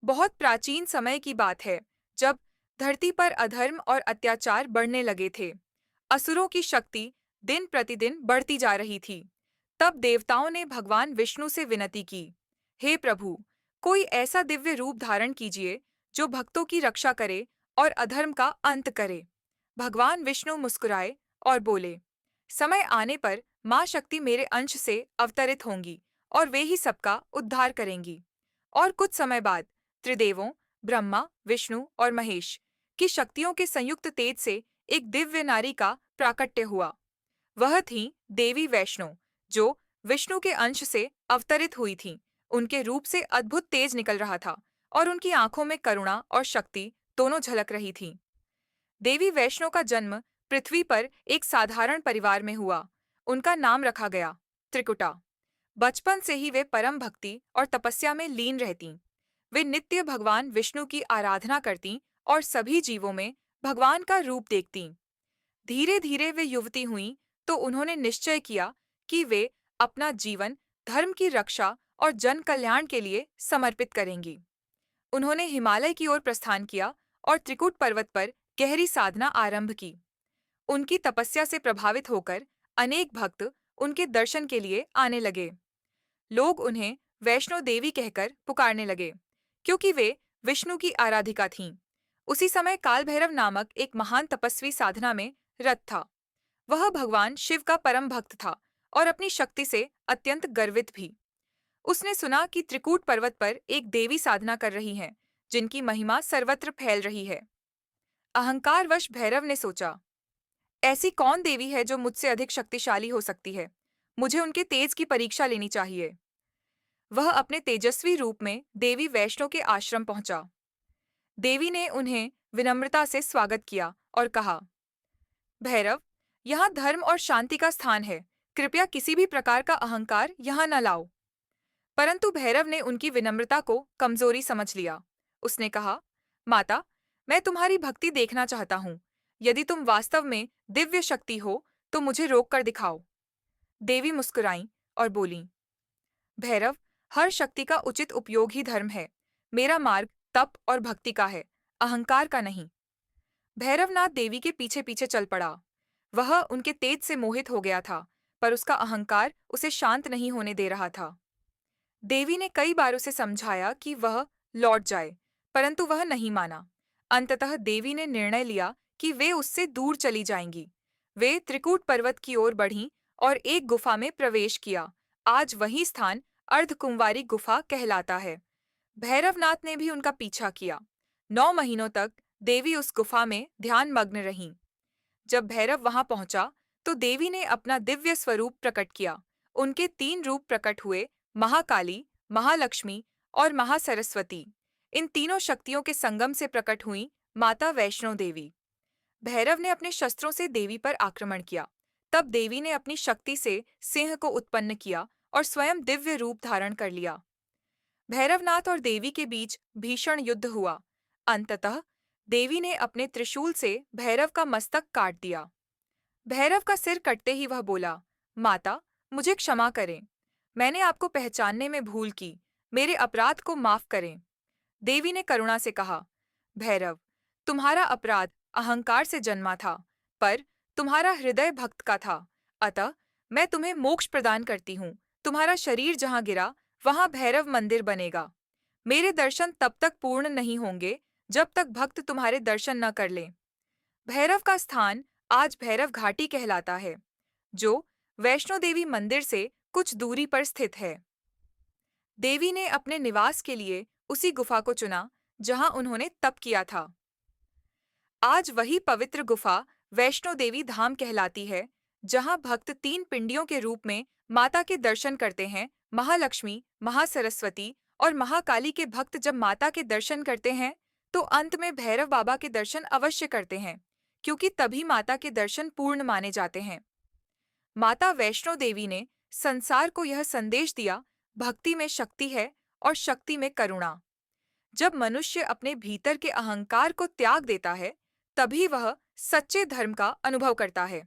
बहुत प्राचीन समय की बात है, जब धरती पर अधर्म और अत्याचार बढ़ने लगे थे। असुरों की शक्ति दिन प्रतिदिन बढ़ती जा रही थी। तब देवताओं ने भगवान विष्णु से विनती की, हे प्रभु, कोई ऐसा दिव्य रूप धारण कीजिए जो भक्तों की रक्षा करे और अधर्म का अंत करे। भगवान विष्णु मुस्कुराए और बोले, समय आने पर माँ शक्ति मेरे अंश से अवतरित होंगी और वे ही सबका उद्धार करेंगी। और कुछ समय बाद त्रिदेवों, ब्रह्मा, विष्णु और महेश की शक्तियों के संयुक्त तेज से एक दिव्य नारी का प्राकट्य हुआ। वह थी देवी वैष्णो, जो विष्णु के अंश से अवतरित हुई थीं। उनके रूप से अद्भुत तेज निकल रहा था और उनकी आंखों में करुणा और शक्ति दोनों झलक रही थीं। देवी वैष्णो का जन्म पृथ्वी पर एक साधारण परिवार में हुआ। उनका नाम रखा गया त्रिकुटा। बचपन से ही वे परम भक्ति और तपस्या में लीन रहतीं। वे नित्य भगवान विष्णु की आराधना करतीं और सभी जीवों में भगवान का रूप देखतीं। धीरे धीरे वे युवती हुईं तो उन्होंने निश्चय किया कि वे अपना जीवन धर्म की रक्षा और जन कल्याण के लिए समर्पित करेंगी। उन्होंने हिमालय की ओर प्रस्थान किया और त्रिकुट पर्वत पर गहरी साधना आरंभ की। उनकी तपस्या से प्रभावित होकर अनेक भक्त उनके दर्शन के लिए आने लगे। लोग उन्हें वैष्णो देवी कहकर पुकारने लगे, क्योंकि वे विष्णु की आराधिका थीं। उसी समय काल भैरव नामक एक महान तपस्वी साधना में रत था। वह भगवान शिव का परम भक्त था और अपनी शक्ति से अत्यंत गर्वित भी। उसने सुना कि त्रिकूट पर्वत पर एक देवी साधना कर रही हैं, जिनकी महिमा सर्वत्र फैल रही है। अहंकारवश भैरव ने सोचा, ऐसी कौन देवी है जो मुझसे अधिक शक्तिशाली हो सकती है? मुझे उनके तेज की परीक्षा लेनी चाहिए। वह अपने तेजस्वी रूप में देवी वैष्णो के आश्रम पहुंचा। देवी ने उन्हें विनम्रता से स्वागत किया और कहा, भैरव, यहाँ धर्म और शांति का स्थान है। कृपया किसी भी प्रकार का अहंकार यहाँ न लाओ। परंतु भैरव ने उनकी विनम्रता को कमजोरी समझ लिया। उसने कहा, माता, मैं तुम्हारी भक्ति देखना चाहता हूँ। यदि तुम वास्तव में दिव्य शक्ति हो तो मुझे रोक कर दिखाओ। देवी मुस्कुराईं और बोलीं, भैरव, हर शक्ति का उचित उपयोग ही धर्म है। मेरा मार्ग तप और भक्ति का है, अहंकार का नहीं। भैरवनाथ देवी के पीछे पीछे चल पड़ा। वह उनके तेज से मोहित हो गया था, पर उसका अहंकार उसे शांत नहीं होने दे रहा था। देवी ने कई बार उसे समझाया कि वह लौट जाए, परंतु वह नहीं माना। अंततः देवी ने निर्णय लिया कि वे उससे दूर चली जाएंगी। वे त्रिकूट पर्वत की ओर बढ़ीं और एक गुफा में प्रवेश किया। आज वही स्थान अर्धकुंवारी गुफा कहलाता है। भैरवनाथ ने भी उनका पीछा किया। 9 महीनों तक देवी उस गुफा में ध्यान मग्न रहीं। जब भैरव वहां पहुंचा तो देवी ने अपना दिव्य स्वरूप प्रकट किया। उनके 3 रूप प्रकट हुए, महाकाली, महालक्ष्मी और महासरस्वती। इन तीनों शक्तियों के संगम से प्रकट हुई माता वैष्णो देवी। भैरव ने अपने शस्त्रों से देवी पर आक्रमण किया। तब देवी ने अपनी शक्ति से सिंह को उत्पन्न किया और स्वयं दिव्य रूप धारण कर लिया। भैरवनाथ और देवी के बीच भीषण युद्ध हुआ। अंततः देवी ने अपने त्रिशूल से भैरव का मस्तक काट दिया। भैरव का सिर कटते ही वह बोला, माता, मुझे क्षमा करें। मैंने आपको पहचानने में भूल की। मेरे अपराध को माफ करें। देवी ने करुणा से कहा, भैरव, तुम्हारा अपराध अहंकार से जन्मा था, पर तुम्हारा हृदय भक्त का था। अतः मैं तुम्हें मोक्ष प्रदान करती हूँ। तुम्हारा शरीर जहाँ गिरा, वहाँ भैरव मंदिर बनेगा। मेरे दर्शन तब तक पूर्ण नहीं होंगे जब तक भक्त तुम्हारे दर्शन न कर लें। भैरव का स्थान आज भैरव घाटी कहलाता है, जो वैष्णो देवी मंदिर से कुछ दूरी पर स्थित है। देवी ने अपने निवास के लिए उसी गुफा को चुना जहां उन्होंने तप किया था। आज वही पवित्र गुफा वैष्णो देवी धाम कहलाती है, जहां भक्त 3 पिंडियों के रूप में माता के दर्शन करते हैं। महालक्ष्मी, महासरस्वती और महाकाली के भक्त जब माता के दर्शन करते हैं तो अंत में भैरव बाबा के दर्शन अवश्य करते हैं, क्योंकि तभी माता के दर्शन पूर्ण माने जाते हैं। माता वैष्णो देवी ने संसार को यह संदेश दिया, भक्ति में शक्ति है और शक्ति में करुणा। जब मनुष्य अपने भीतर के अहंकार को त्याग देता है, तभी वह सच्चे धर्म का अनुभव करता है।